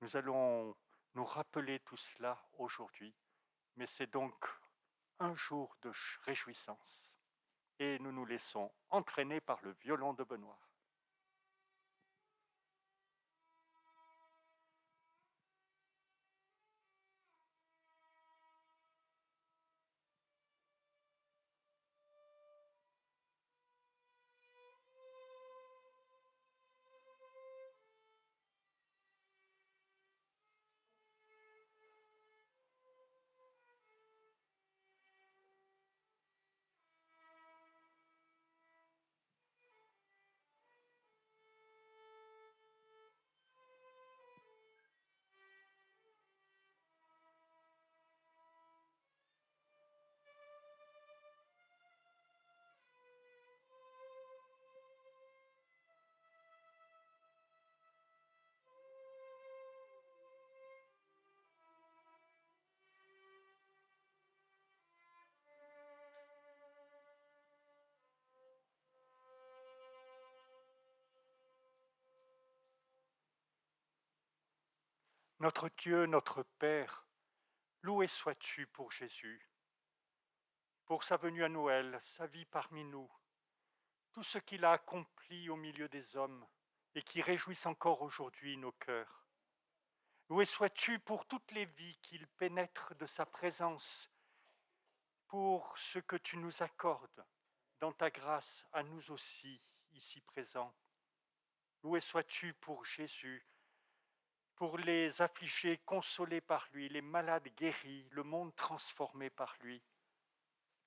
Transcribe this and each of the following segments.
Nous allons nous rappeler tout cela aujourd'hui, mais c'est donc un jour de réjouissance et nous nous laissons entraîner par le violon de Benoît. Notre Dieu, notre Père, loué sois-tu pour Jésus, pour sa venue à Noël, sa vie parmi nous, tout ce qu'il a accompli au milieu des hommes et qui réjouissent encore aujourd'hui nos cœurs. Loué sois-tu pour toutes les vies qu'il pénètre de sa présence, pour ce que tu nous accordes dans ta grâce à nous aussi, ici présents. Loué sois-tu pour Jésus, pour les affligés consolés par lui, les malades guéris, le monde transformé par lui.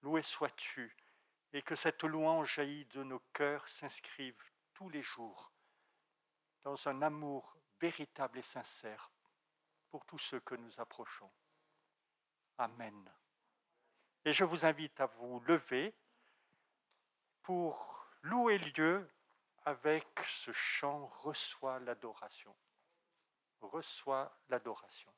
Loué sois-tu, et que cette louange jaillie de nos cœurs s'inscrive tous les jours dans un amour véritable et sincère pour tous ceux que nous approchons. Amen. Et je vous invite à vous lever pour louer Dieu avec ce chant « Reçois l'adoration ». Reçois l'adoration.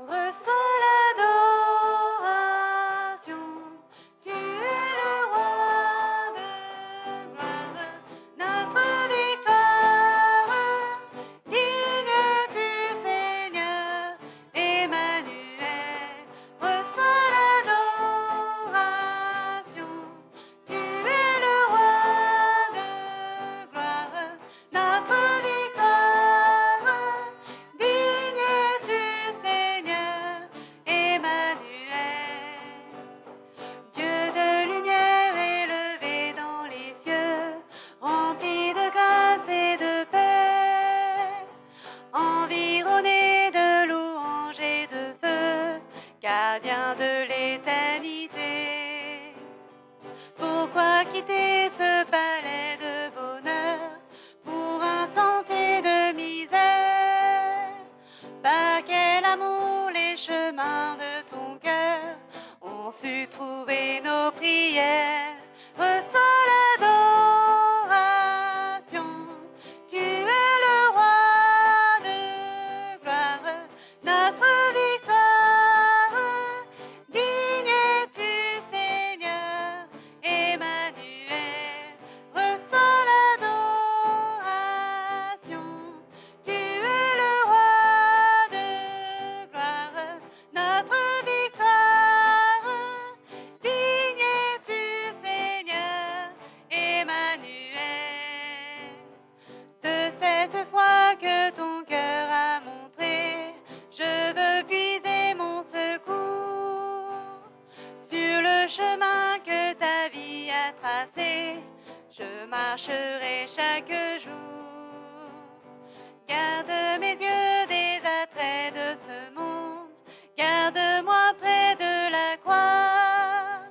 Reçois l'adoration, tu es le roi de gloire, notre victoire, digne du Seigneur, Emmanuel. Reçois l'adoration, tu es le roi de gloire, notre victoire, digne du Seigneur, Emmanuel. Dieu de lumière élevé dans les cieux, rempli de grâce et de paix, environné de louanges et de feu, gardien de l'éternité. Pourquoi quitter ce palais de bonheur pour un sentier de misère? Par quel amour les chemins de ton cœur ont su trouver nos prières? Reçois l'adoration, tu es le roi de gloire, notre victoire, digne es-tu Seigneur, Emmanuel. Reçois l'adoration, tu es le roi de gloire, notre victoire, digne es-tu Seigneur, Emmanuel. De cette foi que ton cœur a montré, je veux puiser mon secours sur le chemin que ta vie a tracé. Je marcherai chaque jour. Garde mes yeux des attraits de ce monde, garde-moi près de la croix.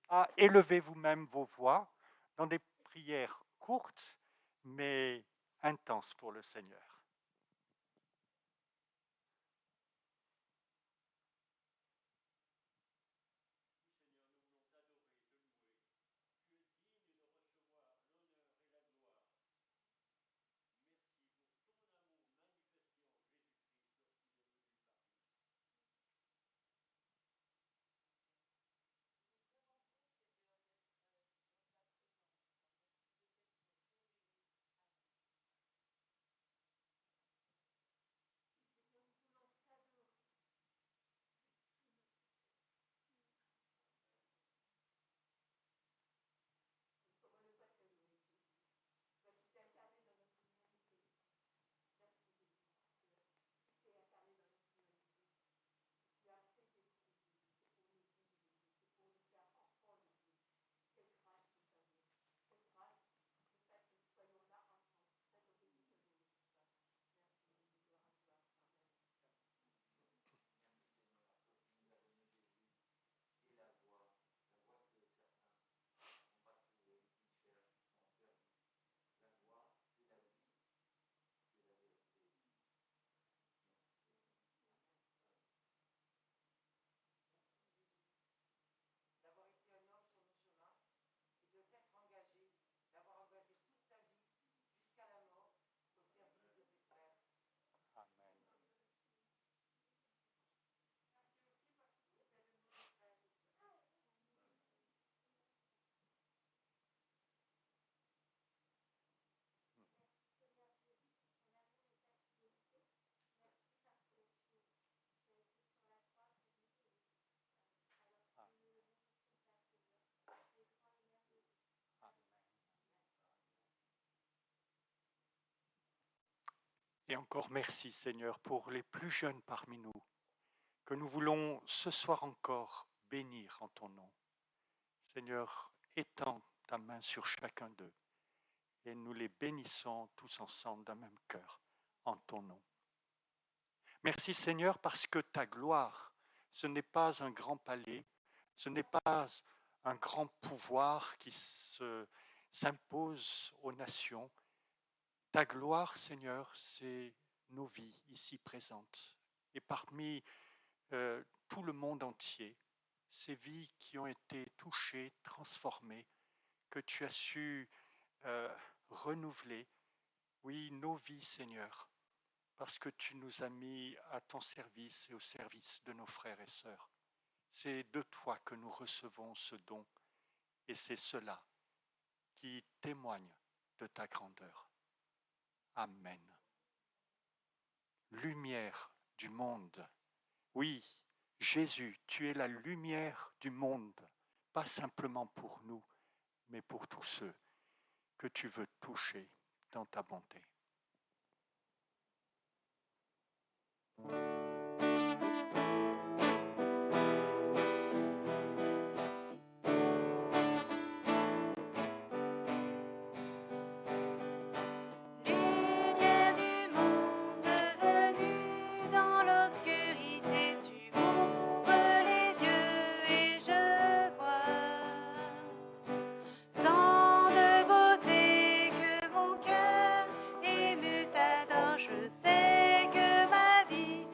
à élever vous-même vos voix dans des prières courtes mais intenses pour le Seigneur. Et encore merci Seigneur pour les plus jeunes parmi nous, que nous voulons ce soir encore bénir en ton nom. Seigneur, étends ta main sur chacun d'eux et nous les bénissons tous ensemble d'un même cœur en ton nom. Merci Seigneur parce que ta gloire, ce n'est pas un grand palais, ce n'est pas un grand pouvoir qui s'impose aux nations. Ta gloire Seigneur, c'est nos vies ici présentes et parmi tout le monde entier, ces vies qui ont été touchées, transformées, que tu as su renouveler, oui, nos vies, Seigneur, parce que tu nous as mis à ton service et au service de nos frères et sœurs. C'est de toi que nous recevons ce don, et c'est cela qui témoigne de ta grandeur. Amen. Lumière du monde. Oui, Jésus, tu es la lumière du monde, pas simplement pour nous, mais pour tous ceux que tu veux toucher dans ta bonté. Lumière du monde venue dans l'obscurité, tu m'ouvres les yeux et je vois tant de beauté que mon cœur ému t'adore. Je sais que ma vie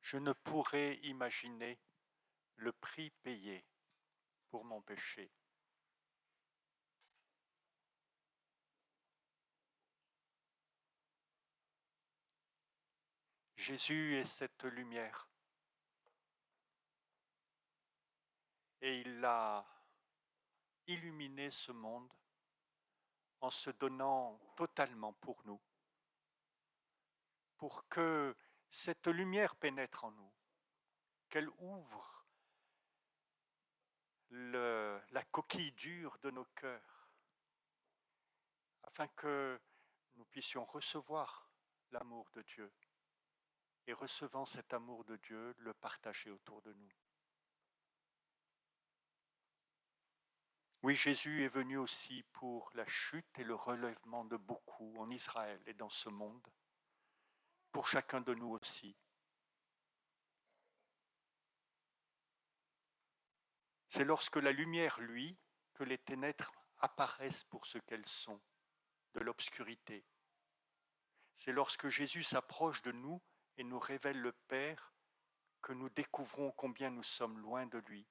Je ne pourrais imaginer le prix payé pour mon péché. Jésus est cette lumière et il a illuminé ce monde en se donnant totalement pour nous, pour que cette lumière pénètre en nous, qu'elle ouvre la coquille dure de nos cœurs, afin que nous puissions recevoir l'amour de Dieu et recevant cet amour de Dieu, le partager autour de nous. Oui, Jésus est venu aussi pour la chute et le relèvement de beaucoup en Israël et dans ce monde, pour chacun de nous aussi. C'est lorsque la lumière luit que les ténèbres apparaissent pour ce qu'elles sont, de l'obscurité. C'est lorsque Jésus s'approche de nous et nous révèle le Père que nous découvrons combien nous sommes loin de lui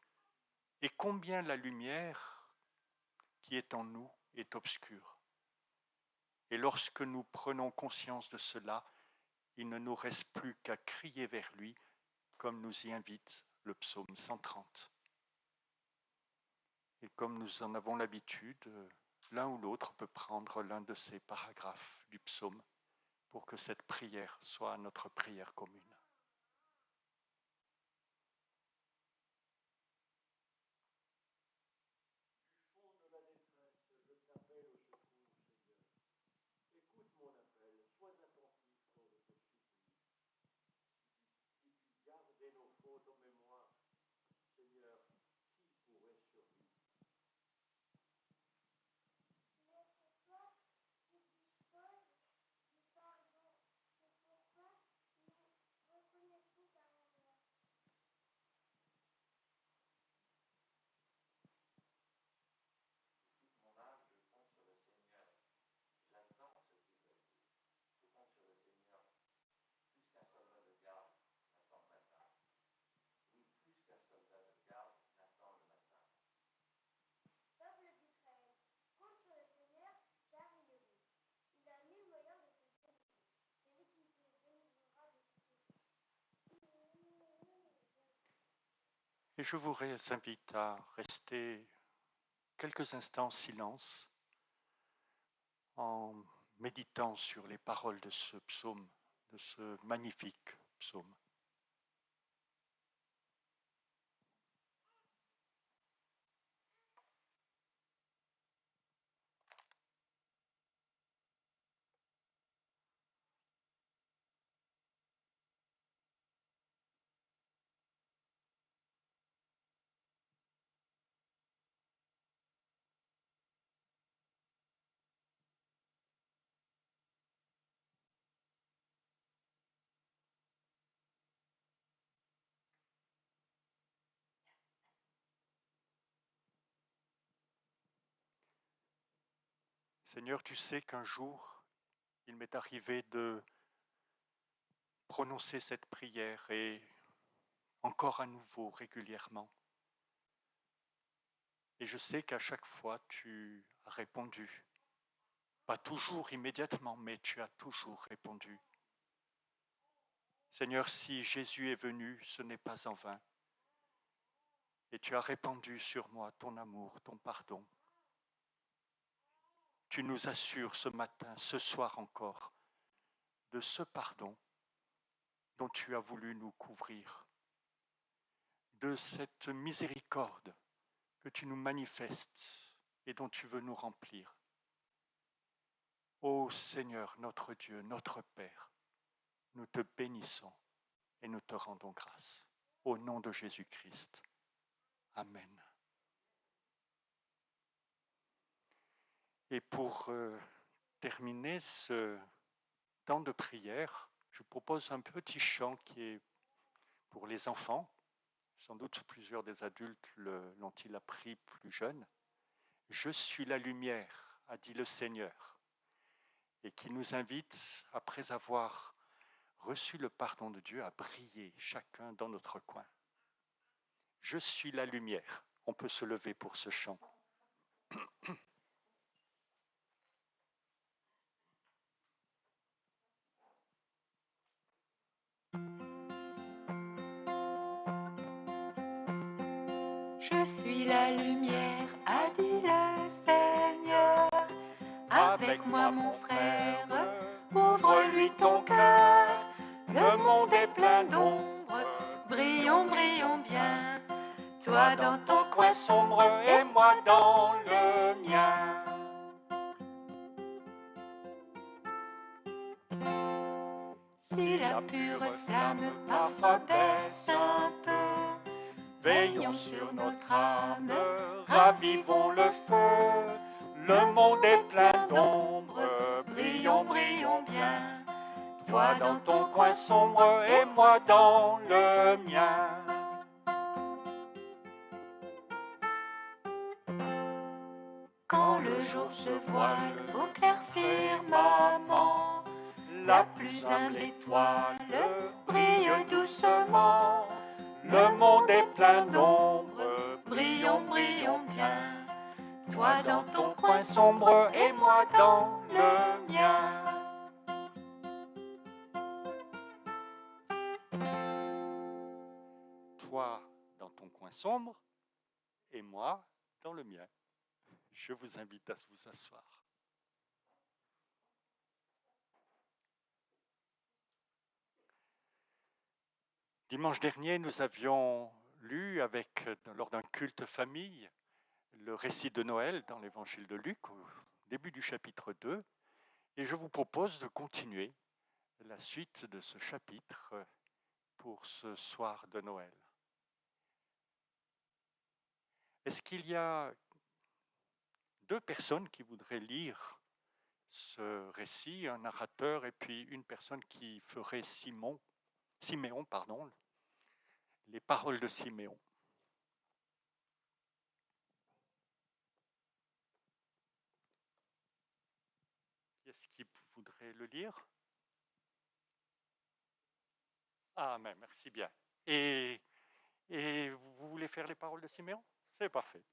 et combien la lumière qui est en nous est obscure. Et lorsque nous prenons conscience de cela, il ne nous reste plus qu'à crier vers lui, comme nous y invite le psaume 130. Et comme nous en avons l'habitude, l'un ou l'autre peut prendre l'un de ces paragraphes du psaume pour que cette prière soit notre prière commune. Et je vous invite à rester quelques instants en silence en méditant sur les paroles de ce psaume, de ce magnifique psaume. Seigneur, tu sais qu'un jour, il m'est arrivé de prononcer cette prière et encore à nouveau, régulièrement. Et je sais qu'à chaque fois, tu as répondu. Pas toujours immédiatement, mais tu as toujours répondu. Seigneur, si Jésus est venu, ce n'est pas en vain. Et tu as répandu sur moi ton amour, ton pardon. Tu nous assures ce matin, ce soir encore, de ce pardon dont tu as voulu nous couvrir, de cette miséricorde que tu nous manifestes et dont tu veux nous remplir. Ô Seigneur, notre Dieu, notre Père, nous te bénissons et nous te rendons grâce. Au nom de Jésus-Christ. Amen. Et pour terminer ce temps de prière, je propose un petit chant qui est pour les enfants. Sans doute plusieurs des adultes l'ont-ils appris plus jeunes. Je suis la lumière, a dit le Seigneur, et qui nous invite, après avoir reçu le pardon de Dieu à briller chacun dans notre coin. Je suis la lumière. On peut se lever pour ce chant. Je suis la lumière, a dit le Seigneur. Avec moi mon frère, ouvre-lui ton cœur. Le monde est plein d'ombre, brillons, brillons bien. Toi dans ton coin sombre et moi dans le mien. Si la pure flamme parfois baisse un peu, veillons sur notre âme, ravivons le feu. Le monde est plein d'ombre, brillons, brillons bien. Toi dans ton coin sombre et moi dans le mien. Quand le jour se voile au clair firmament, la plus humble étoile brille doucement. Le monde est plein d'ombre, brillons, brillons bien. Toi dans ton coin sombre et moi dans le mien. Toi dans ton coin sombre et moi dans le mien. Je vous invite à vous asseoir. Dimanche dernier, nous avions lu lors d'un culte famille le récit de Noël dans l'évangile de Luc au début du chapitre 2 et je vous propose de continuer la suite de ce chapitre pour ce soir de Noël. Est-ce qu'il y a deux personnes qui voudraient lire ce récit, un narrateur et puis une personne qui ferait Siméon, les paroles de Siméon? Qui est-ce qui voudrait le lire? Ah, mais merci bien. Et vous voulez faire les paroles de Siméon? C'est parfait.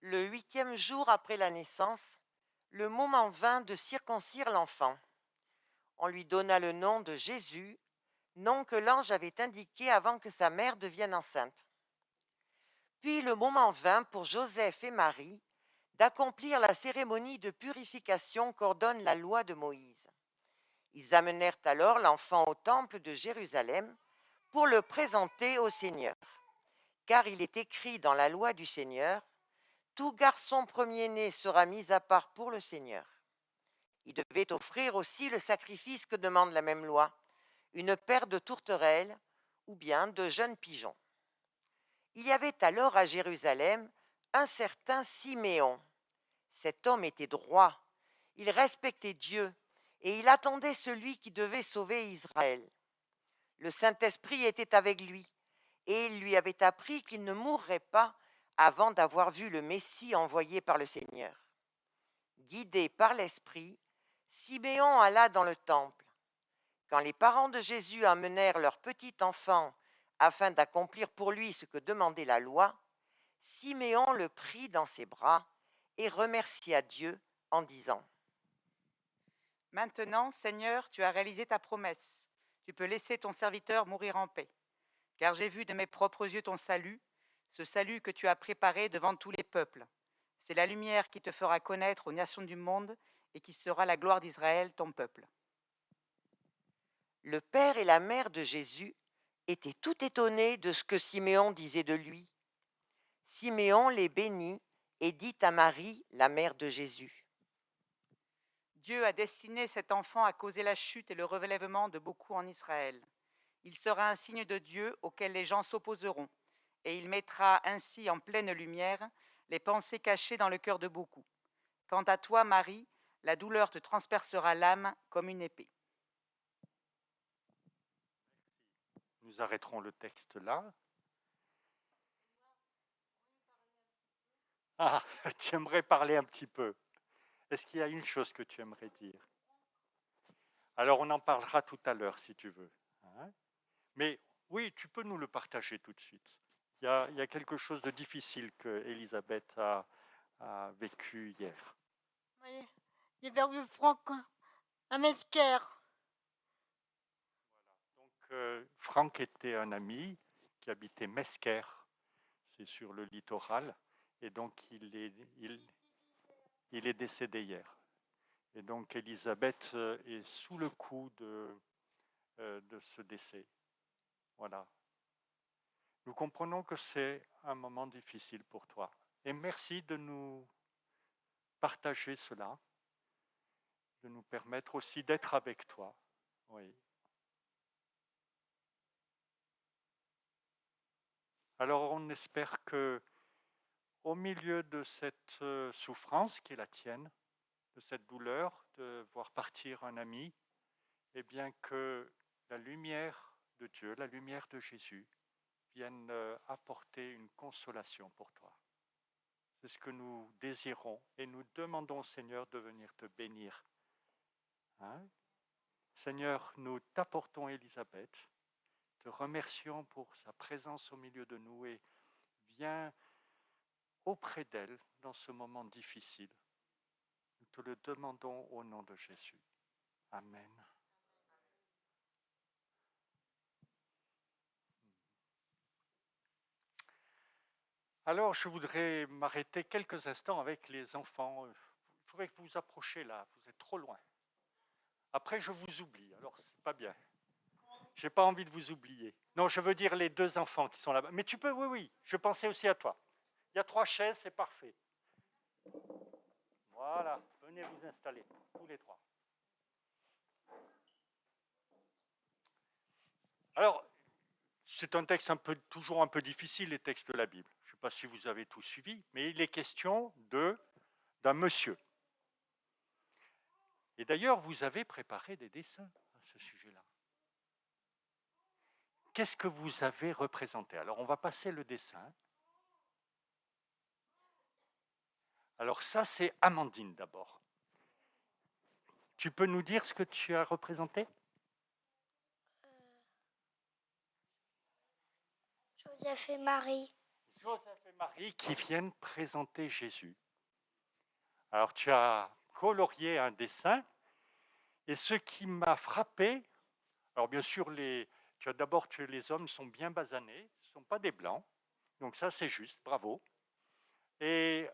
Le 8e jour après la naissance, le moment vint de circoncire l'enfant. On lui donna le nom de Jésus, nom que l'ange avait indiqué avant que sa mère devienne enceinte. Puis le moment vint pour Joseph et Marie d'accomplir la cérémonie de purification qu'ordonne la loi de Moïse. Ils amenèrent alors l'enfant au temple de Jérusalem pour le présenter au Seigneur. Car il est écrit dans la loi du Seigneur, tout garçon premier-né sera mis à part pour le Seigneur. Il devait offrir aussi le sacrifice que demande la même loi, une paire de tourterelles ou bien de jeunes pigeons. Il y avait alors à Jérusalem un certain Siméon. Cet homme était droit, il respectait Dieu et il attendait celui qui devait sauver Israël. Le Saint-Esprit était avec lui et il lui avait appris qu'il ne mourrait pas avant d'avoir vu le Messie envoyé par le Seigneur. Guidé par l'Esprit, Siméon alla dans le temple. Quand les parents de Jésus amenèrent leur petit enfant afin d'accomplir pour lui ce que demandait la loi, Siméon le prit dans ses bras et remercia Dieu en disant : « Maintenant, Seigneur, tu as réalisé ta promesse. Tu peux laisser ton serviteur mourir en paix. Car j'ai vu de mes propres yeux ton salut, ce salut que tu as préparé devant tous les peuples. C'est la lumière qui te fera connaître aux nations du monde et qui sera la gloire d'Israël, ton peuple. » Le père et la mère de Jésus étaient tout étonnés de ce que Siméon disait de lui. Siméon les bénit et dit à Marie, la mère de Jésus : « Dieu a destiné cet enfant à causer la chute et le relèvement de beaucoup en Israël. Il sera un signe de Dieu auquel les gens s'opposeront, et il mettra ainsi en pleine lumière les pensées cachées dans le cœur de beaucoup. Quant à toi, Marie, la douleur te transpercera l'âme comme une épée. » Nous arrêterons le texte là. Ah, tu aimerais parler un petit peu. Est-ce qu'il y a une chose que tu aimerais dire? Alors, on en parlera tout à l'heure, si tu veux. Hein. Mais oui, tu peux nous le partager tout de suite. Il y a quelque chose de difficile que Elisabeth a vécu hier. Oui, j'ai perdu Franck à Mesquer. Donc, Franck était un ami qui habitait Mesquer, c'est sur le littoral, et donc il est décédé hier. Et donc Elisabeth est sous le coup de ce décès. Voilà. Nous comprenons que c'est un moment difficile pour toi. Et merci de nous partager cela, de nous permettre aussi d'être avec toi. Oui. Alors on espère que au milieu de cette souffrance qui est la tienne, de cette douleur de voir partir un ami, eh bien que la lumière de Dieu, la lumière de Jésus vienne apporter une consolation pour toi. C'est ce que nous désirons et nous demandons au Seigneur de venir te bénir. Hein? Seigneur, nous t'apportons Élisabeth, te remercions pour sa présence au milieu de nous et viens auprès d'elle dans ce moment difficile. Nous te le demandons au nom de Jésus. Amen. Alors, je voudrais m'arrêter quelques instants avec les enfants. Il faudrait que vous vous approchiez là, vous êtes trop loin. Après, je vous oublie, alors c'est pas bien. J'ai pas envie de vous oublier. Non, je veux dire les deux enfants qui sont là-bas. Mais tu peux, oui, oui, je pensais aussi à toi. Il y a 3 chaises, c'est parfait. Voilà, venez vous installer, tous les 3. Alors, c'est un texte toujours un peu difficile, les textes de la Bible. Je ne sais pas si vous avez tout suivi, mais il est question d'un monsieur. Et d'ailleurs, vous avez préparé des dessins à ce sujet-là. Qu'est-ce que vous avez représenté? Alors, on va passer le dessin. Alors ça, c'est Amandine d'abord. Tu peux nous dire ce que tu as représenté? Joseph et Marie. Joseph et Marie qui viennent présenter Jésus. Alors, tu as colorié un dessin. Et ce qui m'a frappé, alors bien sûr, tu as d'abord que les hommes sont bien basanés, ce ne sont pas des blancs. Donc ça, c'est juste, bravo. Et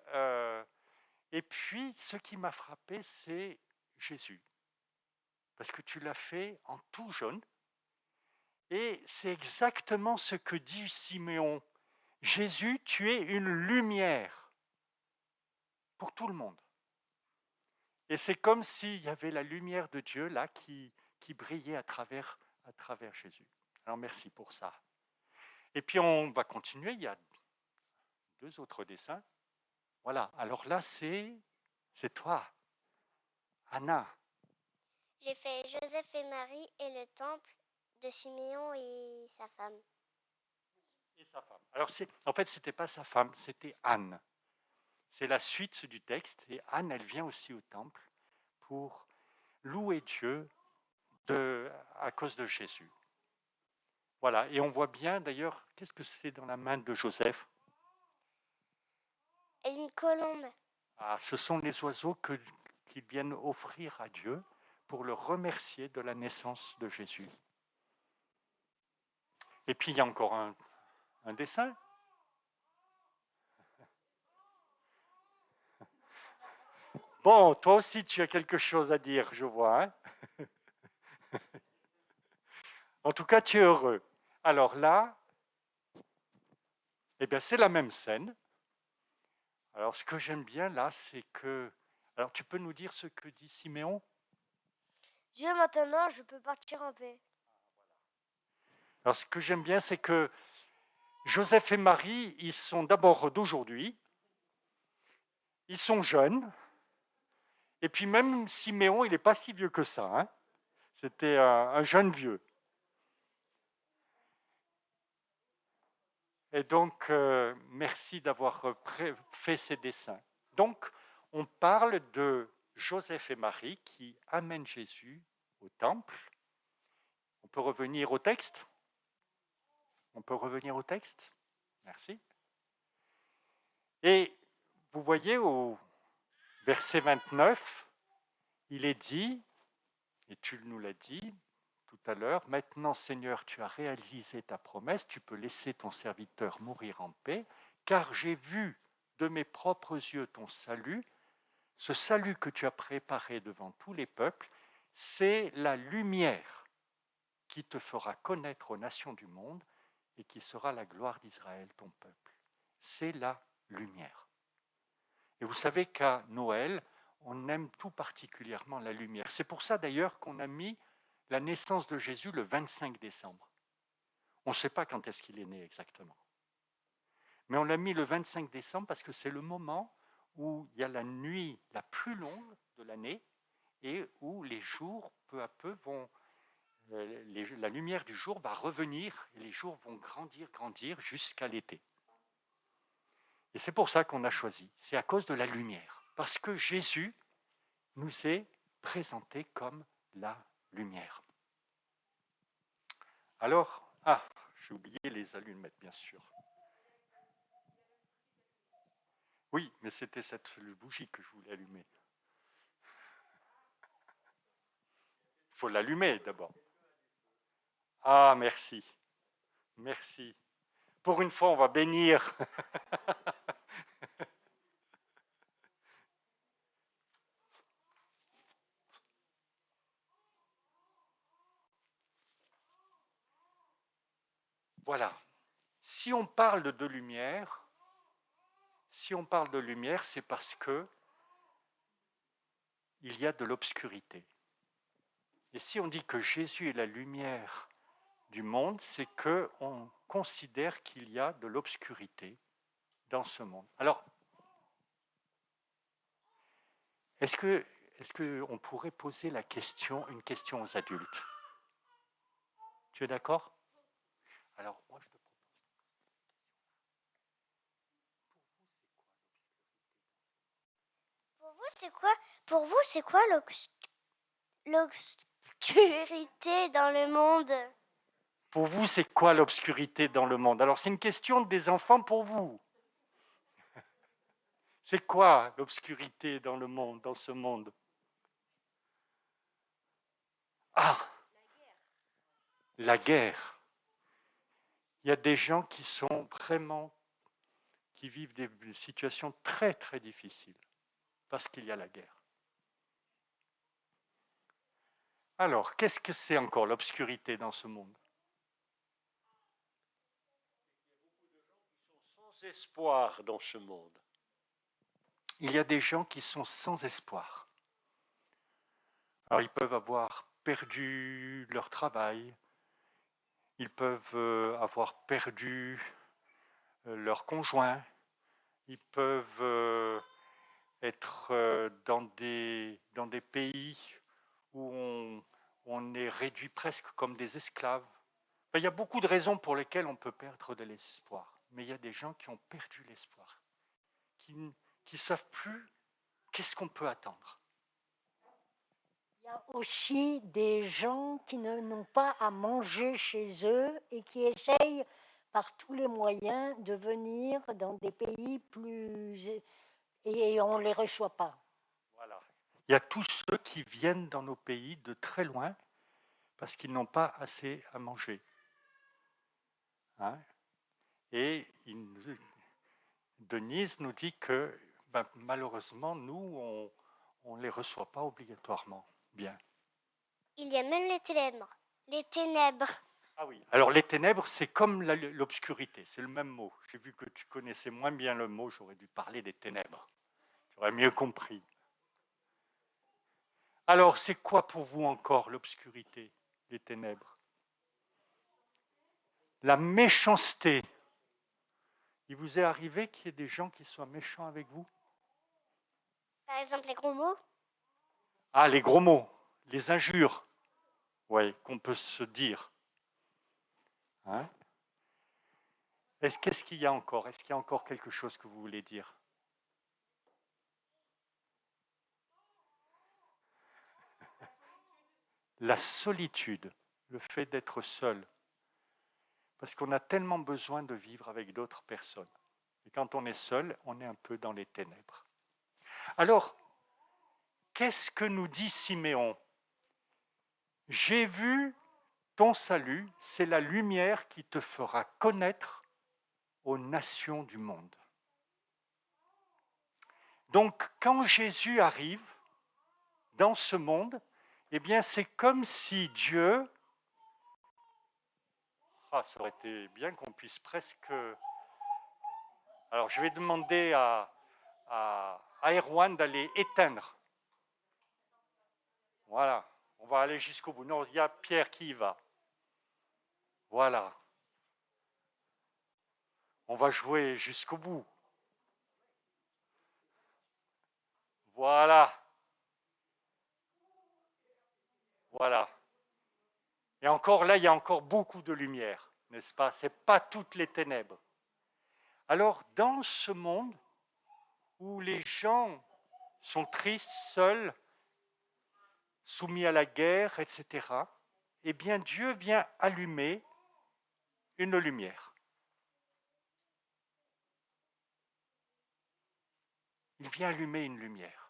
puis, ce qui m'a frappé, c'est Jésus. Parce que tu l'as fait en tout jaune. Et c'est exactement ce que dit Siméon. Jésus, tu es une lumière pour tout le monde. Et c'est comme s'il y avait la lumière de Dieu là qui brillait à travers Jésus. Alors merci pour ça. Et puis on va continuer, il y a 2 autres dessins. Voilà, alors là c'est toi, Anna. J'ai fait Joseph et Marie et le temple de Siméon et sa femme. Et sa femme. Alors en fait, c'était pas sa femme, c'était Anne. C'est la suite du texte. Et Anne, elle vient aussi au temple pour louer Dieu à cause de Jésus. Voilà, et on voit bien d'ailleurs, qu'est-ce que c'est dans la main de Joseph? Une colombe. Ah, ce sont les oiseaux qu'ils viennent offrir à Dieu pour le remercier de la naissance de Jésus. Et puis il y a encore un dessin. Bon, toi aussi tu as quelque chose à dire, je vois. Hein. En tout cas, tu es heureux. Alors là, eh bien, c'est la même scène. Alors ce que j'aime bien là, c'est que... Alors tu peux nous dire ce que dit Siméon? Dieu, maintenant, je peux partir en paix. Alors ce que j'aime bien, c'est que Joseph et Marie, ils sont d'abord d'aujourd'hui, ils sont jeunes, et puis même Siméon, il n'est pas si vieux que ça. Hein. C'était un jeune vieux. Et donc, merci d'avoir fait ces dessins. Donc, on parle de Joseph et Marie qui amènent Jésus au temple. On peut revenir au texte? On peut revenir au texte? Merci. Et vous voyez au verset 29, il est dit, et tu nous l'as dit tout à l'heure, maintenant Seigneur, tu as réalisé ta promesse, tu peux laisser ton serviteur mourir en paix, car j'ai vu de mes propres yeux ton salut, ce salut que tu as préparé devant tous les peuples, c'est la lumière qui te fera connaître aux nations du monde et qui sera la gloire d'Israël, ton peuple. C'est la lumière. Et vous savez qu'à Noël, on aime tout particulièrement la lumière. C'est pour ça d'ailleurs qu'on a mis la naissance de Jésus le 25 décembre. On ne sait pas quand est-ce qu'il est né exactement. Mais on l'a mis le 25 décembre parce que c'est le moment où il y a la nuit la plus longue de l'année et où les jours, peu à peu, la lumière du jour va revenir et les jours vont grandir jusqu'à l'été. Et c'est pour ça qu'on a choisi. C'est à cause de la lumière. Parce que Jésus nous est présenté comme la lumière. Alors, j'ai oublié les allumettes, bien sûr. Oui, mais c'était cette bougie que je voulais allumer. Il faut l'allumer d'abord. Ah, merci. Merci. Pour une fois, on va bénir. Voilà. Si on parle de lumière, c'est parce que il y a de l'obscurité. Et si on dit que Jésus est la lumière du monde, c'est qu'on considère qu'il y a de l'obscurité dans ce monde. Alors, est-ce qu'on pourrait poser une question aux adultes? Tu es d'accord? Alors, moi, je te propose. Pour vous, c'est quoi l'obscurité dans le monde? Pour vous, c'est quoi l'obscurité dans le monde? Alors, c'est une question des enfants pour vous. C'est quoi l'obscurité dans le monde, dans ce monde? Ah, la guerre. Il y a des gens qui vivent des situations très très difficiles parce qu'il y a la guerre. Alors, qu'est-ce que c'est encore l'obscurité dans ce monde? Sans espoir dans ce monde. Il y a des gens qui sont sans espoir. Alors, ils peuvent avoir perdu leur travail, ils peuvent avoir perdu leur conjoint, ils peuvent être dans des pays où on est réduit presque comme des esclaves. Il y a beaucoup de raisons pour lesquelles on peut perdre de l'espoir, mais il y a des gens qui ont perdu l'espoir, qui ne savent plus qu'est-ce qu'on peut attendre. Il y a aussi des gens qui n'ont pas à manger chez eux et qui essayent par tous les moyens de venir dans des pays plus... et on ne les reçoit pas. Voilà. Il y a tous ceux qui viennent dans nos pays de très loin parce qu'ils n'ont pas assez à manger. Hein? Et Denise nous dit que malheureusement, nous, on ne les reçoit pas obligatoirement bien. Il y a même les ténèbres. Les ténèbres. Ah oui, alors les ténèbres, c'est comme l'obscurité, c'est le même mot. J'ai vu que tu connaissais moins bien le mot, j'aurais dû parler des ténèbres. J'aurais mieux compris. Alors, c'est quoi pour vous encore l'obscurité, les ténèbres? La méchanceté. Il vous est arrivé qu'il y ait des gens qui soient méchants avec vous? Par exemple, les gros mots. Ah, les gros mots, les injures, oui, qu'on peut se dire. Hein? Qu'est-ce qu'il y a encore? Est-ce qu'il y a encore quelque chose que vous voulez dire? la solitude, le fait d'être seul, parce qu'on a tellement besoin de vivre avec d'autres personnes. Et quand on est seul, on est un peu dans les ténèbres. Alors, qu'est-ce que nous dit Siméon? J'ai vu ton salut, c'est la lumière qui te fera connaître aux nations du monde. Donc, quand Jésus arrive dans ce monde, eh bien, c'est comme si Dieu... ça aurait été bien qu'on puisse presque... Alors, je vais demander à Erwan d'aller éteindre. Voilà, on va aller jusqu'au bout. Non, il y a Pierre qui y va. Voilà. On va jouer jusqu'au bout. Voilà. Voilà. Et encore là, il y a encore beaucoup de lumière, n'est-ce pas? Ce n'est pas toutes les ténèbres. Alors, dans ce monde où les gens sont tristes, seuls, soumis à la guerre, etc., eh bien, Dieu vient allumer une lumière. Il vient allumer une lumière.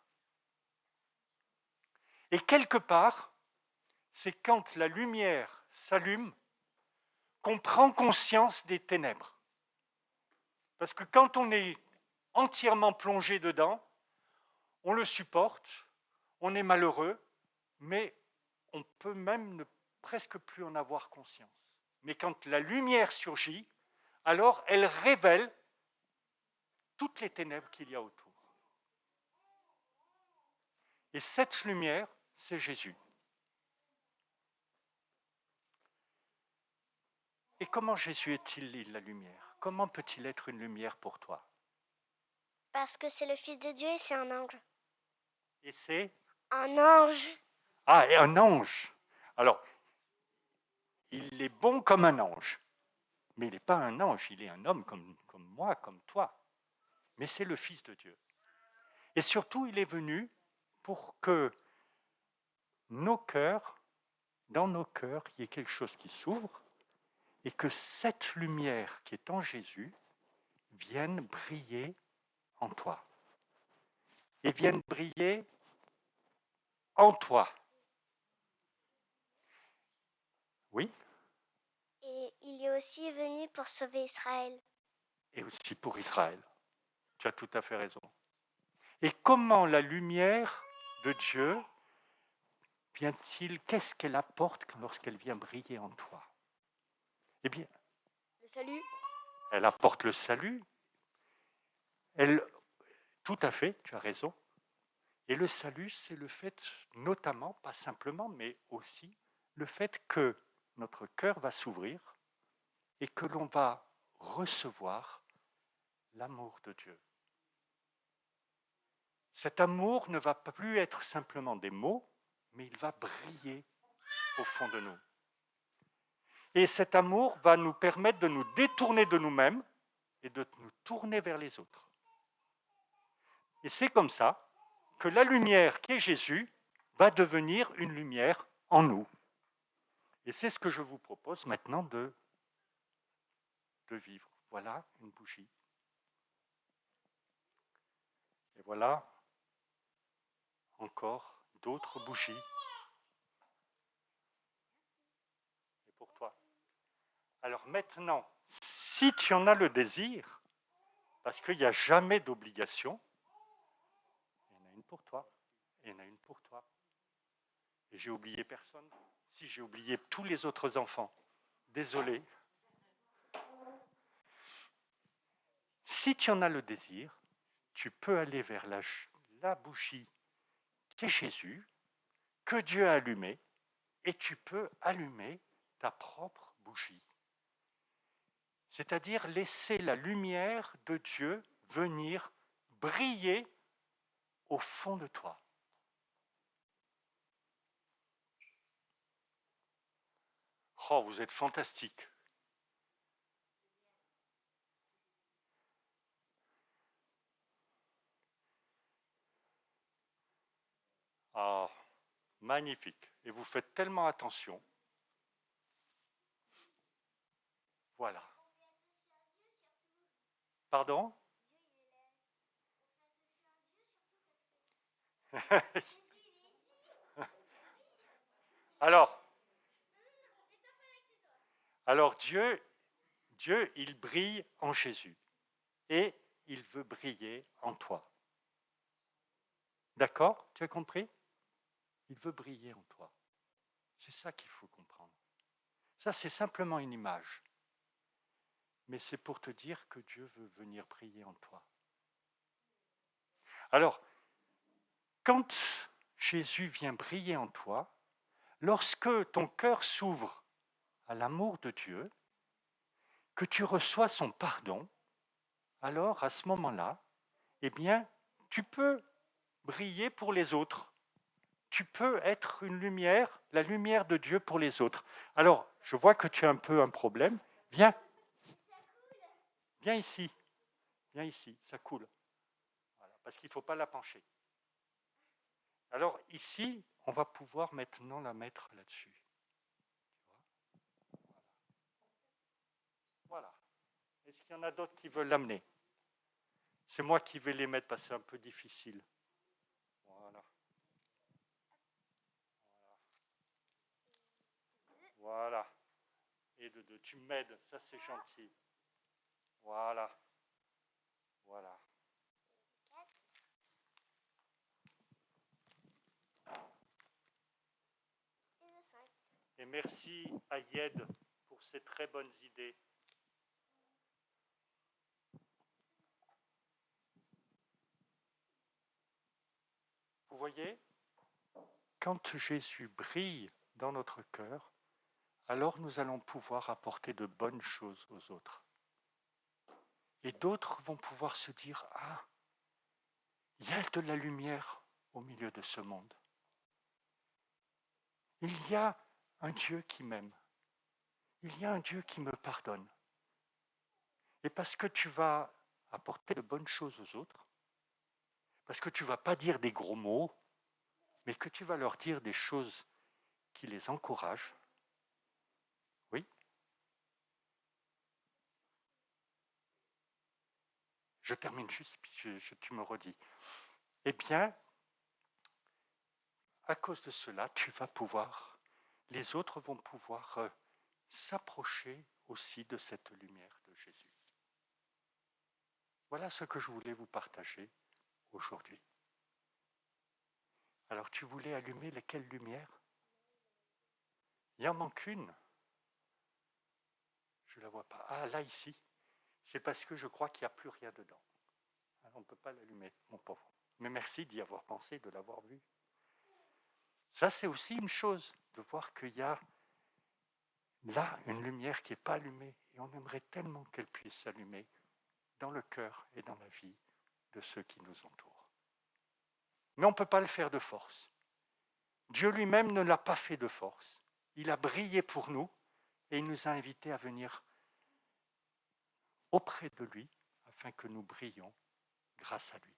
Et quelque part, c'est quand la lumière s'allume qu'on prend conscience des ténèbres. Parce que quand on est entièrement plongé dedans, on le supporte, on est malheureux, mais on peut même ne presque plus en avoir conscience. Mais quand la lumière surgit, alors elle révèle toutes les ténèbres qu'il y a autour. Et cette lumière, c'est Jésus. Et comment Jésus est-il la lumière? Comment peut-il être une lumière pour toi? Parce que c'est le Fils de Dieu et c'est un ange. Et c'est? Un ange. Ah, et un ange. Alors, il est bon comme un ange. Mais il n'est pas un ange, il est un homme comme moi, comme toi. Mais c'est le Fils de Dieu. Et surtout, il est venu pour que nos cœurs, dans nos cœurs, il y ait quelque chose qui s'ouvre et que cette lumière qui est en Jésus vienne briller en toi. Et vienne briller en toi. Oui, Et il est aussi venu pour sauver Israël. et aussi pour Israël. Tu as tout à fait raison. Et comment la lumière de Dieu vient-il, qu'est-ce qu'elle apporte lorsqu'elle vient briller en toi? Eh bien, Le salut. elle apporte le salut. Tout à fait, tu as raison. Et le salut, c'est le fait, notamment, pas simplement, mais aussi le fait que notre cœur va s'ouvrir et que l'on va recevoir l'amour de Dieu. Cet amour ne va plus être simplement des mots, mais il va briller au fond de nous. Et cet amour va nous permettre de nous détourner de nous-mêmes et de nous tourner vers les autres. Et c'est comme ça que la lumière qui est Jésus va devenir une lumière en nous. Et c'est ce que je vous propose maintenant de vivre. Voilà une bougie. Et voilà encore d'autres bougies. Et pour toi. Alors maintenant, si tu en as le désir, parce qu'il n'y a jamais d'obligation, il y en a une pour toi, et il y en a une pour toi. Et j'ai oublié personne. Si j'ai oublié tous les autres enfants, désolé. Si tu en as le désir, tu peux aller vers la bougie qui est Jésus, que Dieu a allumée, et tu peux allumer ta propre bougie. C'est-à-dire laisser la lumière de Dieu venir briller au fond de toi. Oh, vous êtes fantastique. Ah, Magnifique. Et vous faites tellement attention. Voilà. Pardon? Alors, Dieu, il brille en Jésus et il veut briller en toi. D'accord? Tu as compris? Il veut briller en toi. C'est ça qu'il faut comprendre. Ça, c'est simplement une image. Mais c'est pour te dire que Dieu veut venir briller en toi. Alors, quand Jésus vient briller en toi, lorsque ton cœur s'ouvre à l'amour de Dieu, que tu reçois son pardon, alors à ce moment-là, eh bien, tu peux briller pour les autres. Tu peux être une lumière, la lumière de Dieu pour les autres. Alors, je vois que tu as un peu un problème. Viens ici. Viens ici, ça coule. Voilà, parce qu'il ne faut pas la pencher. Alors ici, on va pouvoir maintenant la mettre là-dessus. Voilà. Est-ce qu'il y en a d'autres qui veulent l'amener? C'est moi qui vais les mettre parce que c'est un peu difficile. Voilà. Voilà. Et de deux. Tu m'aides, ça c'est gentil. Voilà. Voilà. Et merci à Yed pour ses très bonnes idées. Vous voyez, quand Jésus brille dans notre cœur, alors nous allons pouvoir apporter de bonnes choses aux autres. Et d'autres vont pouvoir se dire, ah, il y a de la lumière au milieu de ce monde. Il y a un Dieu qui m'aime. Il y a un Dieu qui me pardonne. Et parce que tu vas apporter de bonnes choses aux autres, parce que tu ne vas pas dire des gros mots, mais que tu vas leur dire des choses qui les encouragent. Oui. Je termine juste, puis tu me redis. Eh bien, à cause de cela, les autres vont pouvoir s'approcher aussi de cette lumière de Jésus. Voilà ce que je voulais vous partager aujourd'hui. Alors, tu voulais allumer lesquelles lumières? Il en manque une. Je ne la vois pas. Ah, là, ici. C'est parce que je crois qu'il n'y a plus rien dedans. Alors, on ne peut pas l'allumer, mon pauvre. Mais merci d'y avoir pensé, de l'avoir vu. Ça, c'est aussi une chose, de voir qu'il y a là une lumière qui n'est pas allumée. Et on aimerait tellement qu'elle puisse s'allumer dans le cœur et dans la vie de ceux qui nous entourent. Mais on ne peut pas le faire de force. Dieu lui-même ne l'a pas fait de force. Il a brillé pour nous et il nous a invités à venir auprès de lui afin que nous brillions grâce à lui.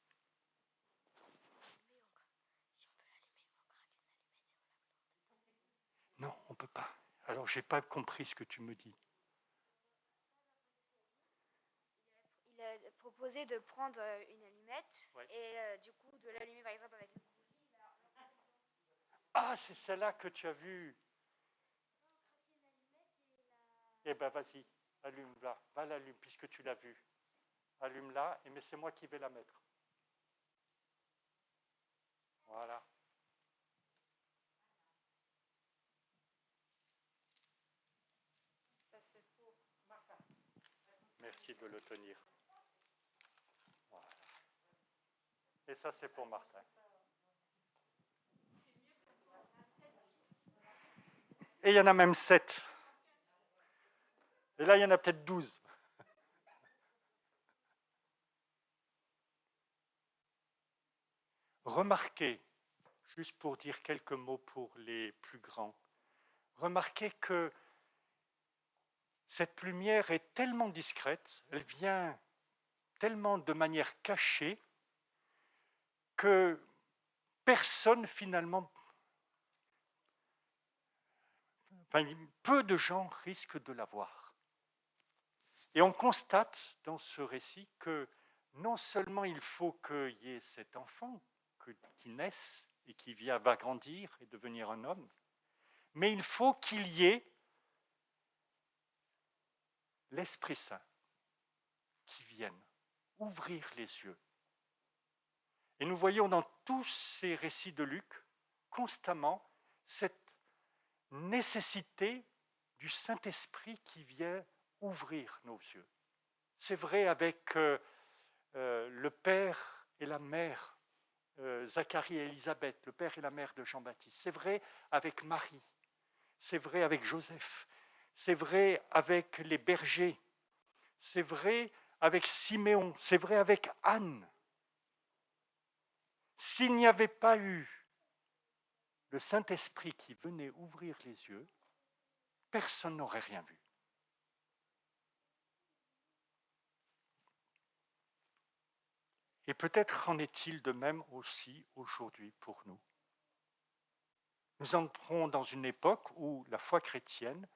Non, on ne peut pas. Alors, je n'ai pas compris ce que tu me dis. Il a proposé de prendre une allumette et du coup de l'allumer par exemple avec une bougie. Ah, c'est celle-là que tu as vue. Eh bien, vas-y, allume-la. Va l'allume, puisque tu l'as vue. Allume-la, mais c'est moi qui vais la mettre. Voilà. Ça, c'est pour Martin. Merci de le tenir. Voilà. Et ça, c'est pour Martin. Et il y en a même 7. Et là, il y en a peut-être 12. Remarquez, juste pour dire quelques mots pour les plus grands, remarquez que cette lumière est tellement discrète, elle vient tellement de manière cachée que personne finalement peu de gens risquent de l'avoir. Et on constate dans ce récit que non seulement il faut qu'il y ait cet enfant qui naisse et qui va grandir et devenir un homme, mais il faut qu'il y ait l'Esprit Saint qui vienne ouvrir les yeux. Et nous voyons dans tous ces récits de Luc constamment cette nécessité du Saint-Esprit qui vient ouvrir nos yeux. C'est vrai avec le père et la mère, Zacharie et Élisabeth, le père et la mère de Jean-Baptiste. C'est vrai avec Marie, c'est vrai avec Joseph, c'est vrai avec les bergers, c'est vrai avec Siméon, c'est vrai avec Anne. S'il n'y avait pas eu le Saint-Esprit qui venait ouvrir les yeux, personne n'aurait rien vu. Et peut-être en est-il de même aussi aujourd'hui pour nous. Nous entrons dans une époque où la foi chrétienne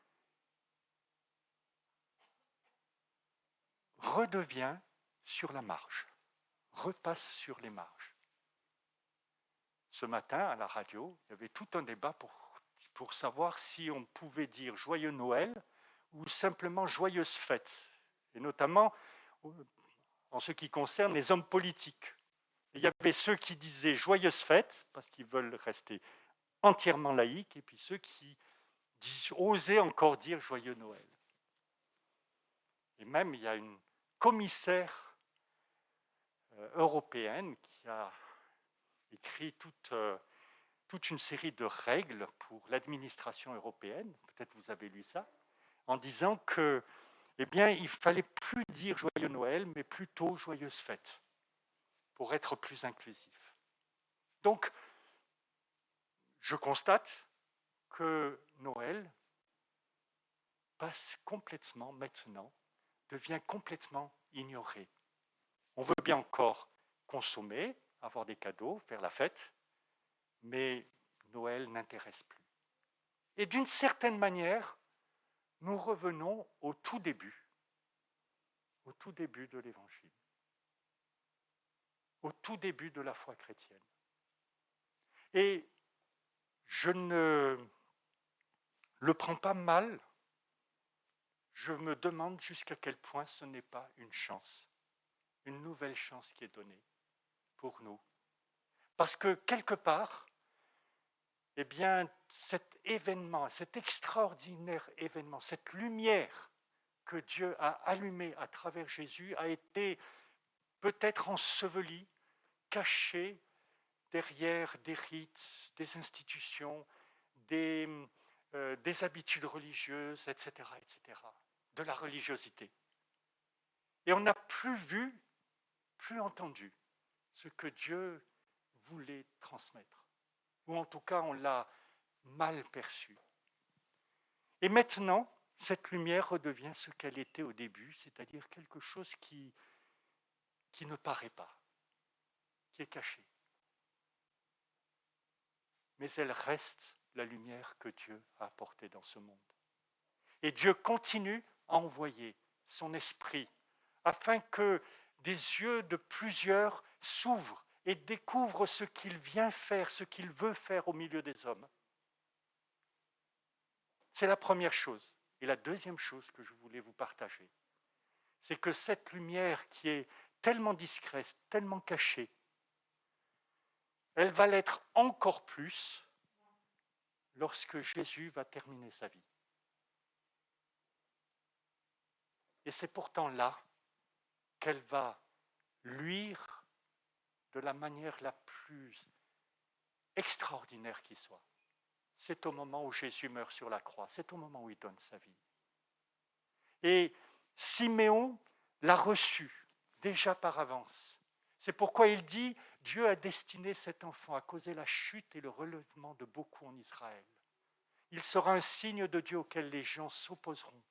redevient sur la marge, repasse sur les marges. Ce matin, à la radio, il y avait tout un débat pour savoir si on pouvait dire Joyeux Noël ou simplement Joyeuse fête, et notamment en ce qui concerne les hommes politiques. Il y avait ceux qui disaient Joyeuse fête, parce qu'ils veulent rester entièrement laïques, et puis ceux qui osaient encore dire Joyeux Noël. Et même, il y a une commissaire européenne qui a écrit toute une série de règles pour l'administration européenne, peut-être vous avez lu ça, en disant que, eh bien, il ne fallait plus dire Joyeux Noël, mais plutôt Joyeuse fête, pour être plus inclusif. Donc, je constate que Noël passe complètement maintenant, devient complètement ignoré. On veut bien encore consommer, avoir des cadeaux, faire la fête, mais Noël n'intéresse plus. Et d'une certaine manière, nous revenons au tout début de l'Évangile, au tout début de la foi chrétienne. Et je ne le prends pas mal, je me demande jusqu'à quel point ce n'est pas une chance, une nouvelle chance qui est donnée pour nous. Parce que quelque part, eh bien, cet événement, cet extraordinaire événement, cette lumière que Dieu a allumée à travers Jésus a été peut-être ensevelie, cachée derrière des rites, des institutions, des habitudes religieuses, etc., de la religiosité. Et on n'a plus vu, plus entendu ce que Dieu voulait transmettre. Ou en tout cas, on l'a mal perçu. Et maintenant, cette lumière redevient ce qu'elle était au début, c'est-à-dire quelque chose qui ne paraît pas, qui est caché. Mais elle reste la lumière que Dieu a apportée dans ce monde. Et Dieu continue à envoyer son esprit afin que des yeux de plusieurs s'ouvrent et découvrent ce qu'il vient faire, ce qu'il veut faire au milieu des hommes. C'est la première chose. Et la deuxième chose que je voulais vous partager, c'est que cette lumière qui est tellement discrète, tellement cachée, elle va l'être encore plus lorsque Jésus va terminer sa vie. Et c'est pourtant là qu'elle va luire de la manière la plus extraordinaire qui soit. C'est au moment où Jésus meurt sur la croix, c'est au moment où il donne sa vie. Et Siméon l'a reçu déjà par avance. C'est pourquoi il dit « Dieu a destiné cet enfant à causer la chute et le relèvement de beaucoup en Israël. Il sera un signe de Dieu auquel les gens s'opposeront.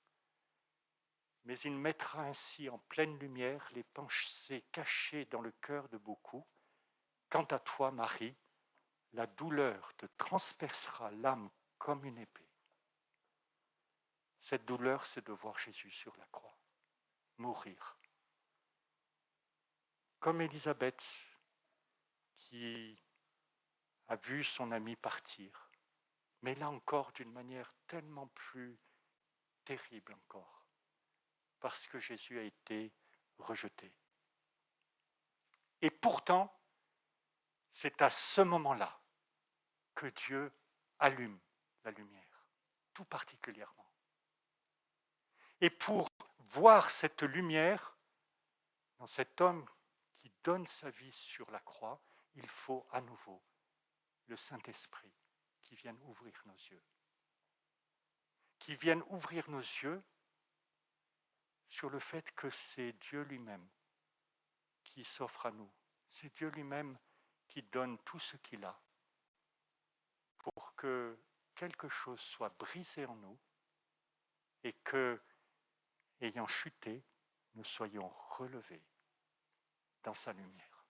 Mais il mettra ainsi en pleine lumière les pensées cachées dans le cœur de beaucoup. Quant à toi, Marie, la douleur te transpercera l'âme comme une épée. » Cette douleur, c'est de voir Jésus sur la croix, mourir. Comme Élisabeth, qui a vu son ami partir, mais là encore d'une manière tellement plus terrible encore, parce que Jésus a été rejeté. Et pourtant, c'est à ce moment-là que Dieu allume la lumière, tout particulièrement. Et pour voir cette lumière dans cet homme qui donne sa vie sur la croix, il faut à nouveau le Saint-Esprit qui vienne ouvrir nos yeux. Qui vienne ouvrir nos yeux sur le fait que c'est Dieu lui-même qui s'offre à nous. C'est Dieu lui-même qui donne tout ce qu'il a pour que quelque chose soit brisé en nous et que, ayant chuté, nous soyons relevés dans sa lumière.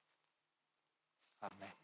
Amen.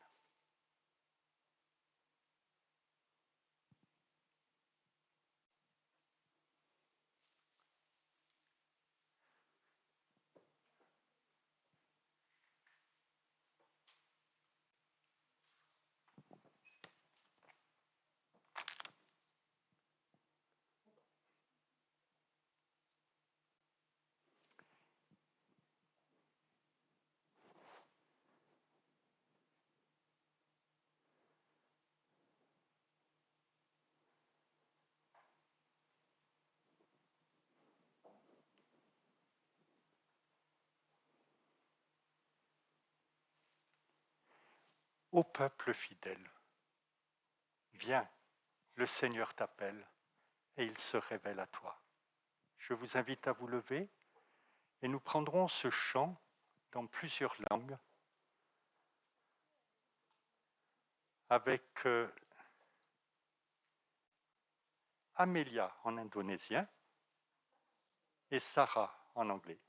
Ô peuple fidèle, viens, le Seigneur t'appelle et il se révèle à toi. Je vous invite à vous lever et nous prendrons ce chant dans plusieurs langues avec Amelia en indonésien et Sarah en anglais.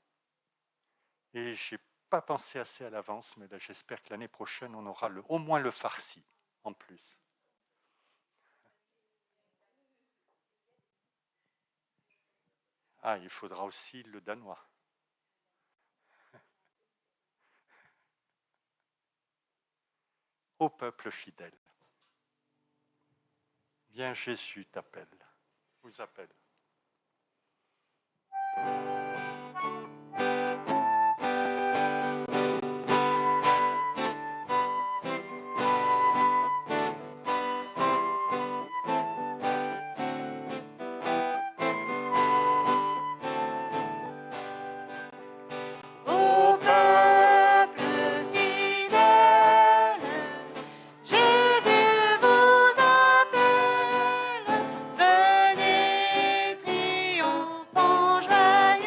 Et je n'ai pas pensé assez à l'avance, mais là, j'espère que l'année prochaine, on aura au moins le farsi en plus. Ah, il faudra aussi le danois. Ô peuple fidèle, viens, Jésus t'appelle, vous appelle. Ô peuple fidèle, Jésus vous appelle, venez triomphant joyeux.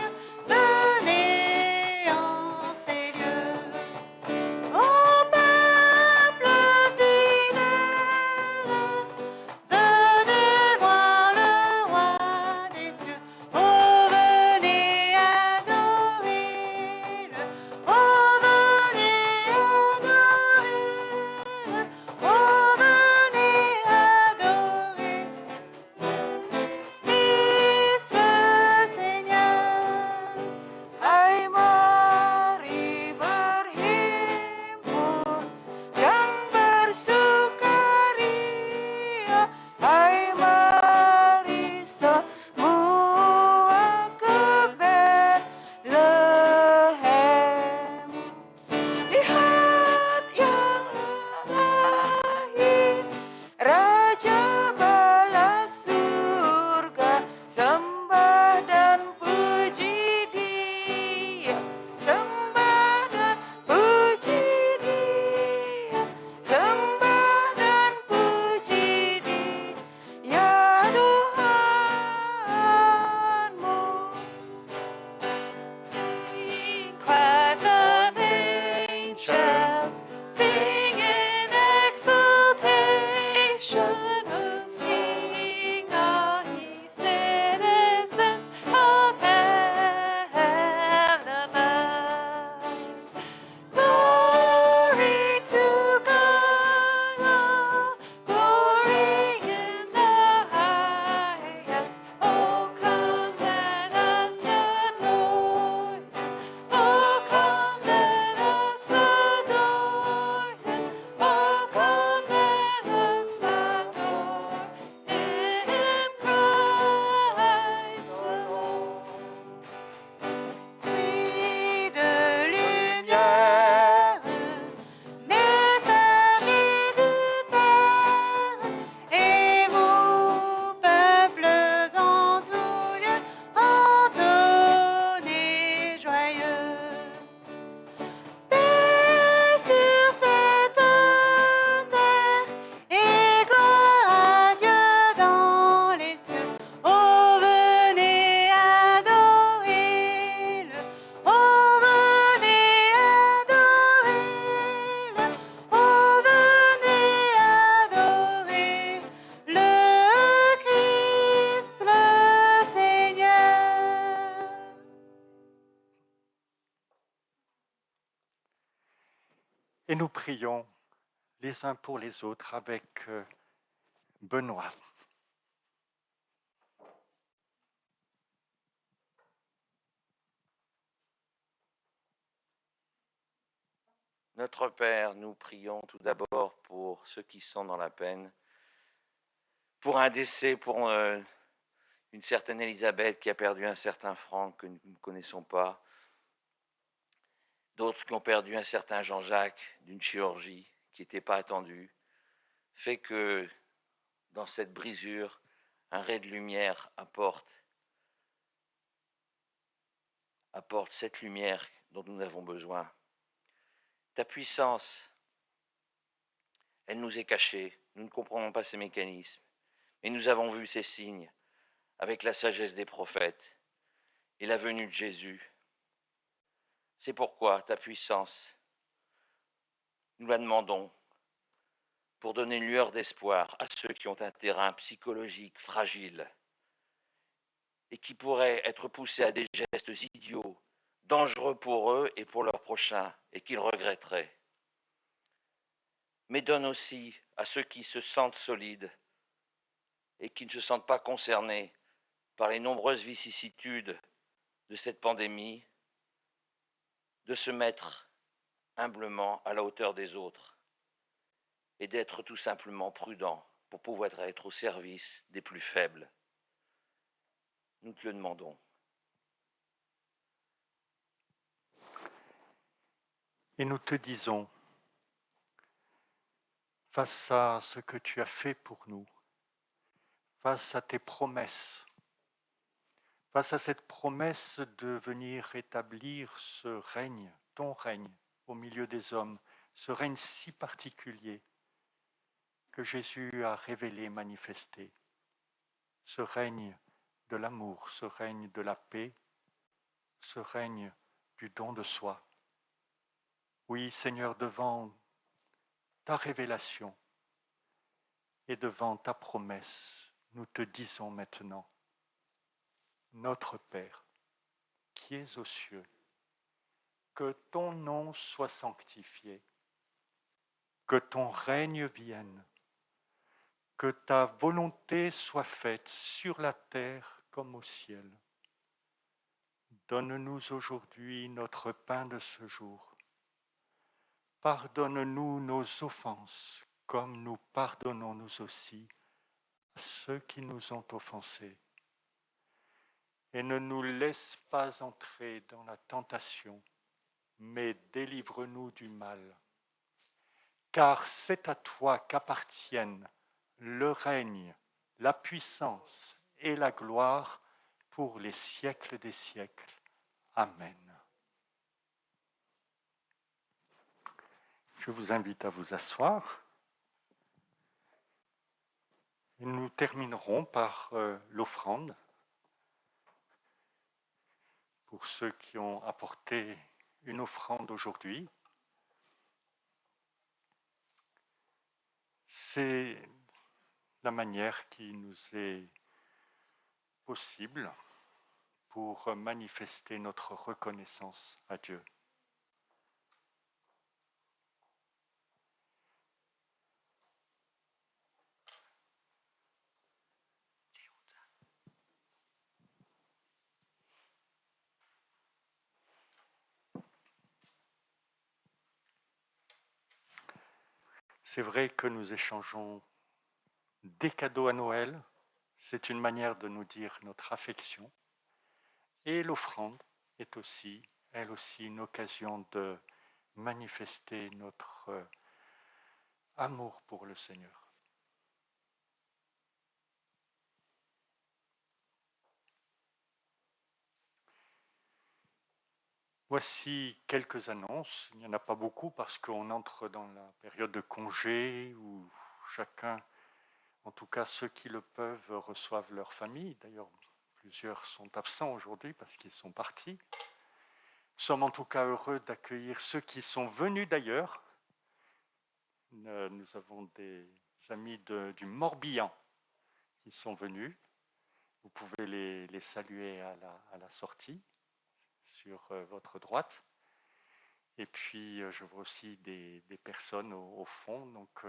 Et nous prions les uns pour les autres avec Benoît. Notre Père, nous prions tout d'abord pour ceux qui sont dans la peine, pour un décès, pour une certaine Élisabeth qui a perdu un certain Franck que nous ne connaissons pas, d'autres qui ont perdu un certain Jean-Jacques d'une chirurgie qui n'était pas attendue, fait que dans cette brisure, un ray de lumière apporte cette lumière dont nous avons besoin. Ta puissance, elle nous est cachée, nous ne comprenons pas ces mécanismes, mais nous avons vu ces signes avec la sagesse des prophètes et la venue de Jésus. C'est pourquoi ta puissance, nous la demandons pour donner une lueur d'espoir à ceux qui ont un terrain psychologique fragile et qui pourraient être poussés à des gestes idiots, dangereux pour eux et pour leurs prochains, et qu'ils regretteraient. Mais donne aussi à ceux qui se sentent solides et qui ne se sentent pas concernés par les nombreuses vicissitudes de cette pandémie, de se mettre humblement à la hauteur des autres et d'être tout simplement prudents pour pouvoir être au service des plus faibles. Nous te le demandons. Et nous te disons, face à ce que tu as fait pour nous, face à tes promesses, face à cette promesse de venir établir ce règne, ton règne, au milieu des hommes, ce règne si particulier que Jésus a révélé, manifesté, ce règne de l'amour, ce règne de la paix, ce règne du don de soi. Oui, Seigneur, devant ta révélation et devant ta promesse, nous te disons maintenant, notre Père, qui es aux cieux, que ton nom soit sanctifié, que ton règne vienne, que ta volonté soit faite sur la terre comme au ciel. Donne-nous aujourd'hui notre pain de ce jour. Pardonne-nous nos offenses, comme nous pardonnons nous aussi à ceux qui nous ont offensés. Et ne nous laisse pas entrer dans la tentation, mais délivre-nous du mal. Car c'est à toi qu'appartiennent le règne, la puissance et la gloire pour les siècles des siècles. Amen. Je vous invite à vous asseoir. Et nous terminerons par l'offrande. Pour ceux qui ont apporté une offrande aujourd'hui, c'est la manière qui nous est possible pour manifester notre reconnaissance à Dieu. C'est vrai que nous échangeons des cadeaux à Noël, c'est une manière de nous dire notre affection, et l'offrande est aussi, elle aussi, une occasion de manifester notre amour pour le Seigneur. Voici quelques annonces. Il n'y en a pas beaucoup parce qu'on entre dans la période de congé où chacun, en tout cas ceux qui le peuvent, reçoivent leur famille. D'ailleurs, plusieurs sont absents aujourd'hui parce qu'ils sont partis. Nous sommes en tout cas heureux d'accueillir ceux qui sont venus d'ailleurs. Nous avons des amis du Morbihan qui sont venus. Vous pouvez les saluer à la sortie, sur votre droite. Et puis, je vois aussi des personnes au fond. Donc,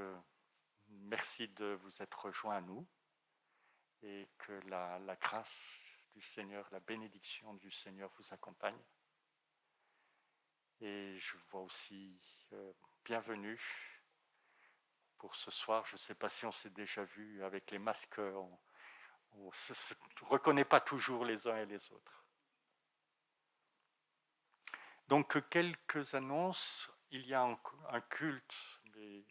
merci de vous être rejoints à nous. Et que la grâce du Seigneur, la bénédiction du Seigneur vous accompagne. Et je vois aussi bienvenue pour ce soir. Je ne sais pas si on s'est déjà vu avec les masques, on ne se reconnaît pas toujours les uns et les autres. Donc quelques annonces. Il y a un culte, mais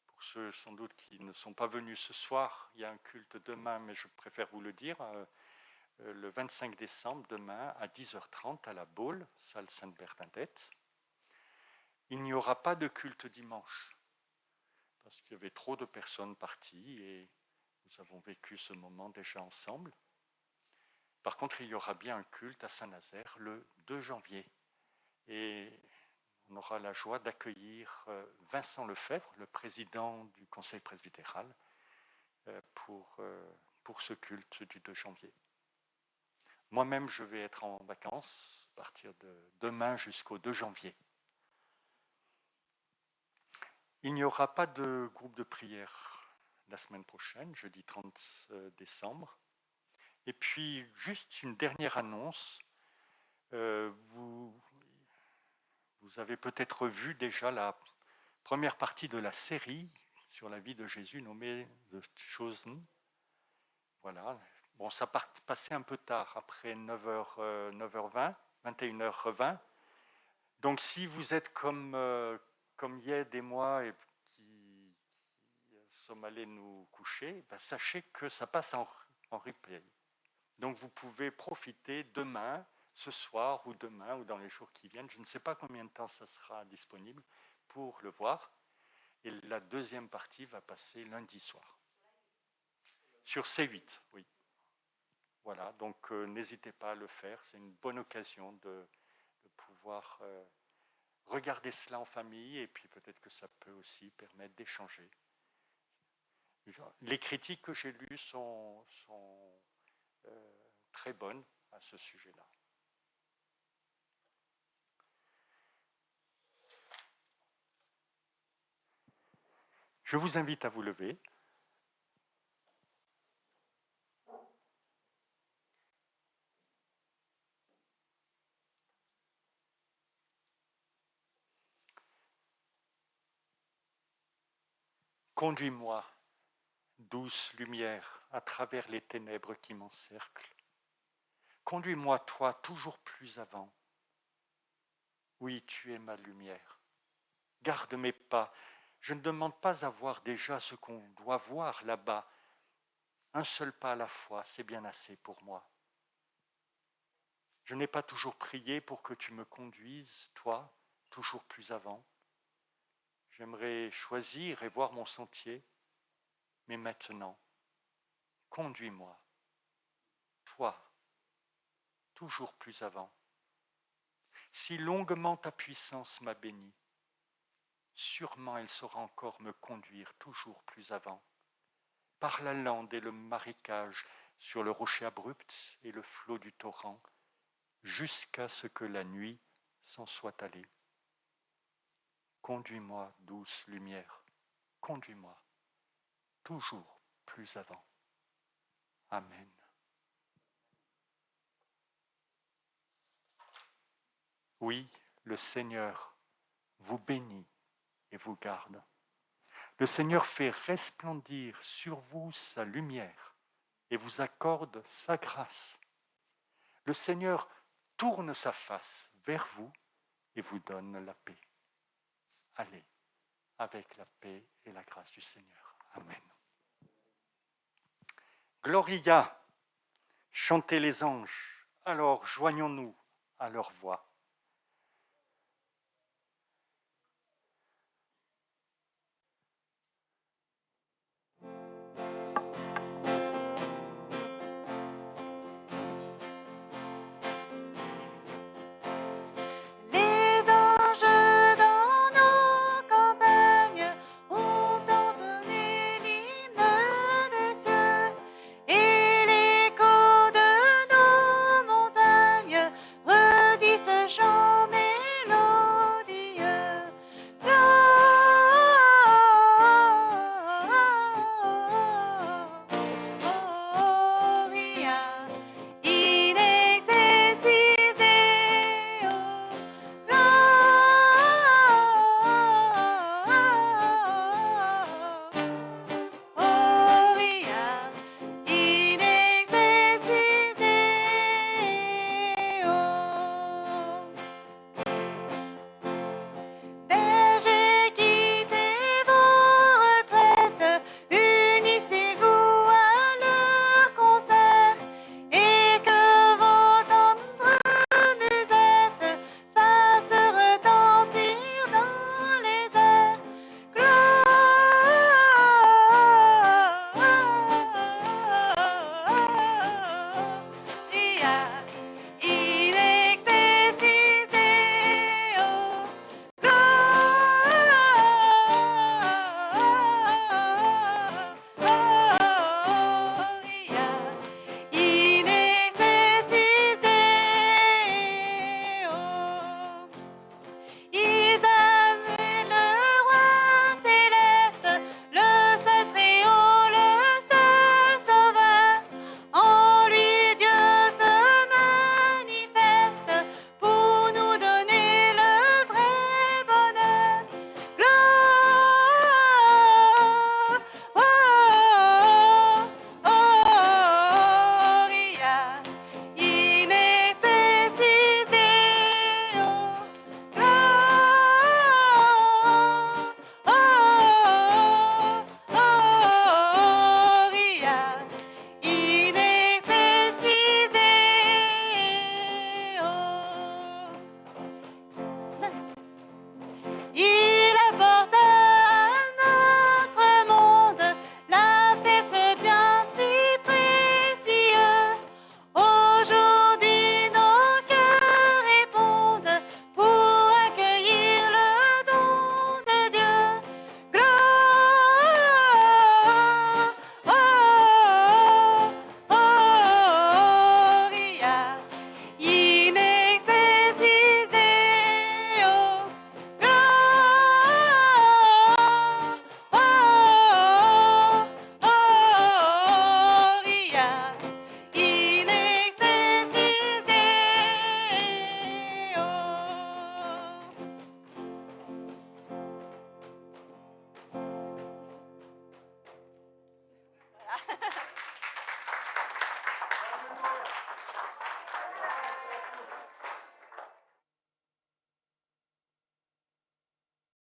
pour ceux sans doute qui ne sont pas venus ce soir, il y a un culte demain, mais je préfère vous le dire, le 25 décembre, demain, à 10h30, à la Baule, salle Sainte-Bernadette. Il n'y aura pas de culte dimanche, parce qu'il y avait trop de personnes parties et nous avons vécu ce moment déjà ensemble. Par contre, il y aura bien un culte à Saint-Nazaire le 2 janvier. Et on aura la joie d'accueillir Vincent Lefebvre, le président du conseil presbytéral, pour ce culte du 2 janvier. Moi-même, je vais être en vacances à partir de demain jusqu'au 2 janvier. Il n'y aura pas de groupe de prière la semaine prochaine, jeudi 30 décembre. Et puis, juste une dernière annonce. Vous avez peut-être vu déjà la première partie de la série sur la vie de Jésus nommée The Chosen. Voilà. Bon, ça passait un peu tard, après 9h20, 21h20. Donc, si vous êtes comme Yed et moi et qui sommes allés nous coucher, sachez que ça passe en replay. Donc, vous pouvez profiter demain, ce soir ou demain ou dans les jours qui viennent. Je ne sais pas combien de temps ça sera disponible pour le voir. Et la deuxième partie va passer lundi soir. Sur C8, oui. Voilà, donc n'hésitez pas à le faire. C'est une bonne occasion de pouvoir regarder cela en famille et puis peut-être que ça peut aussi permettre d'échanger. Les critiques que j'ai lues sont très bonnes à ce sujet-là. Je vous invite à vous lever. Conduis-moi, douce lumière, à travers les ténèbres qui m'encerclent. Conduis-moi, toi, toujours plus avant. Oui, tu es ma lumière. Garde mes pas. Je ne demande pas à voir déjà ce qu'on doit voir là-bas. Un seul pas à la fois, c'est bien assez pour moi. Je n'ai pas toujours prié pour que tu me conduises, toi, toujours plus avant. J'aimerais choisir et voir mon sentier, mais maintenant, conduis-moi, toi, toujours plus avant. Si longuement ta puissance m'a béni, sûrement elle saura encore me conduire toujours plus avant. Par la lande et le marécage, sur le rocher abrupt et le flot du torrent, jusqu'à ce que la nuit s'en soit allée. Conduis-moi, douce lumière, conduis-moi, toujours plus avant. Amen. Oui, le Seigneur vous bénit et vous garde. Le Seigneur fait resplendir sur vous sa lumière et vous accorde sa grâce. Le Seigneur tourne sa face vers vous et vous donne la paix. Allez, avec la paix et la grâce du Seigneur. Amen. Gloria, chantez les anges, alors joignons-nous à leur voix.